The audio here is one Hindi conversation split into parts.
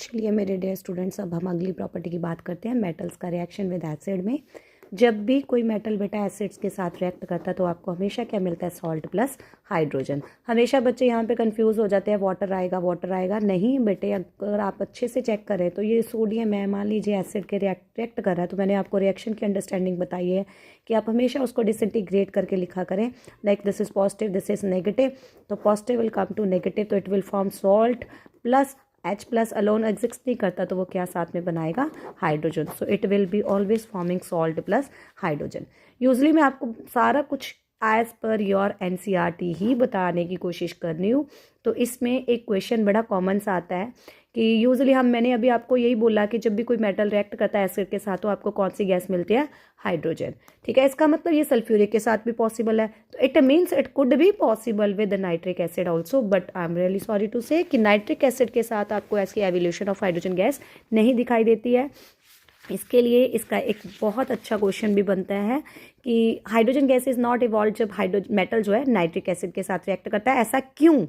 चलिए मेरे डियर स्टूडेंट्स, अब हम अगली प्रॉपर्टी की बात करते हैं, मेटल्स का रिएक्शन विद एसिड में। जब भी कोई मेटल बेटा एसिड्स के साथ रिएक्ट करता है तो आपको हमेशा क्या मिलता है, सॉल्ट प्लस हाइड्रोजन। हमेशा बच्चे यहाँ पे कंफ्यूज हो जाते हैं, वाटर आएगा। नहीं बेटे, अगर आप अच्छे से चेक करें तो ये सोडियम है, मान लीजिए एसिड के रिएक्ट कर रहा है, तो मैंने आपको रिएक्शन की अंडरस्टैंडिंग बताई है कि आप हमेशा उसको डिसइंटीग्रेट करके लिखा करें, like this is positive, this is negative. तो positive will come to negative, तो it will form salt plus H plus alone exist नहीं करता तो वो क्या साथ में बनाएगा, hydrogen. So it will be always forming salt plus hydrogen. Usually मैं आपको सारा कुछ एज पर योर NCERT ही बताने की कोशिश कर रही हूँ। तो इसमें एक क्वेश्चन बड़ा कॉमन सा आता है कि यूजली मैंने अभी आपको यही बोला कि जब भी कोई मेटल रिएक्ट करता है एसिड के साथ तो आपको कौन सी गैस मिलती है, हाइड्रोजन। ठीक है, इसका मतलब ये सल्फ्यूरिक के साथ भी पॉसिबल है, तो it means it could be possible with nitric acid also, but I am really sorry to say कि नाइट्रिक एसिड के साथ आपको ऐसी एवोल्यूशन ऑफ हाइड्रोजन गैस नहीं दिखाई देती है। इसके लिए इसका एक बहुत अच्छा क्वेश्चन भी बनता है कि hydrogen gas is not evolve जब हाइड्रोजन मेटल जो है नाइट्रिक एसिड के साथ रिएक्ट करता है। ऐसा क्यों?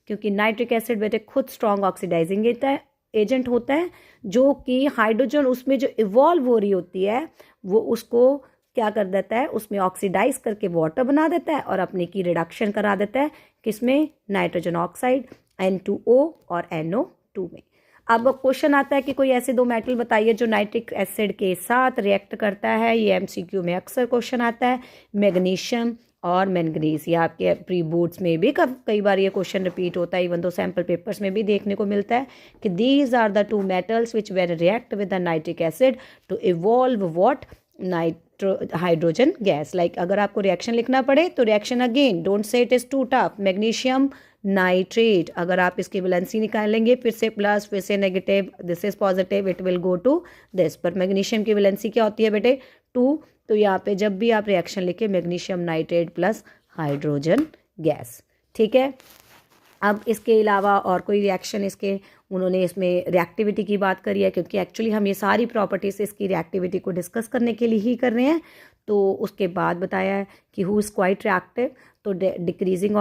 क्योंकि नाइट्रिक एसिड बेटे खुद स्ट्रॉन्ग ऑक्सीडाइजिंग एजेंट होता है, जो कि हाइड्रोजन उसमें जो इवॉल्व हो रही होती है वो उसको क्या कर देता है, उसमें ऑक्सीडाइज करके वाटर बना देता है और अपने की रिडक्शन करा देता है, किसमें, नाइट्रोजन ऑक्साइड N2O और NO2 में। अब क्वेश्चन आता है कि कोई ऐसे दो मेटल बताइए जो नाइट्रिक एसिड के साथ रिएक्ट करता है। ये MCQ में अक्सर क्वेश्चन आता है, मैग्नीशियम और मैंगनीज। ये आपके प्री बोर्ड्स में भी कई बार ये क्वेश्चन रिपीट होता है, इवन दो सैम्पल पेपर्स में भी देखने को मिलता है कि these are the two metals which were react with the nitric acid to evolve what, hydrogen gas. Like अगर आपको रिएक्शन लिखना पड़े तो reaction again don't say it is too tough, magnesium nitrate, अगर आप इसकी वैलेंसी निकालेंगे फिर से प्लस फिर से negative, this is positive, it will go to this. पर मैग्नीशियम की वैलेंसी क्या होती है बेटे, 2। तो यहाँ पे जब भी आप रिएक्शन लिखे magnesium nitrate plus hydrogen gas. ठीक है, अब इसके अलावा और कोई रिएक्शन इसके उन्होंने इसमें रिएक्टिविटी की बात करी है, क्योंकि एक्चुअली हम ये सारी प्रॉपर्टीज इसकी रिएक्टिविटी को डिस्कस करने के लिए ही कर रहे हैं। तो उसके बाद बताया है कि हु इज़ क्वाइट रिएक्टिव, तो डिक्रीजिंग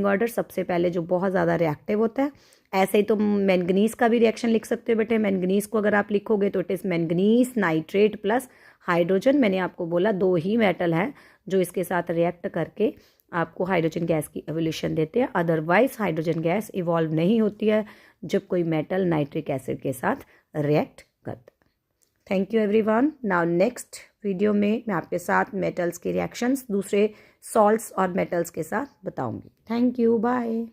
ऑर्डर सबसे पहले जो बहुत ज़्यादा रिएक्टिव होता है। ऐसे ही तो मैंगनीज का भी रिएक्शन लिख सकते हो बेटे, मैंगनीज को अगर आप लिखोगे तो it is manganese nitrate plus hydrogen. मैंने आपको बोला 2 ही मेटल हैं जो इसके साथ रिएक्ट करके आपको हाइड्रोजन गैस की एवोल्यूशन देते हैं, अदरवाइज हाइड्रोजन गैस इवॉल्व नहीं होती है जब कोई मेटल नाइट्रिक एसिड के साथ रिएक्ट करता है। Thank you everyone. Now next video में मैं आपके साथ मेटल्स के रिएक्शंस दूसरे सॉल्ट्स और मेटल्स के साथ बताऊंगी। Thank you, bye.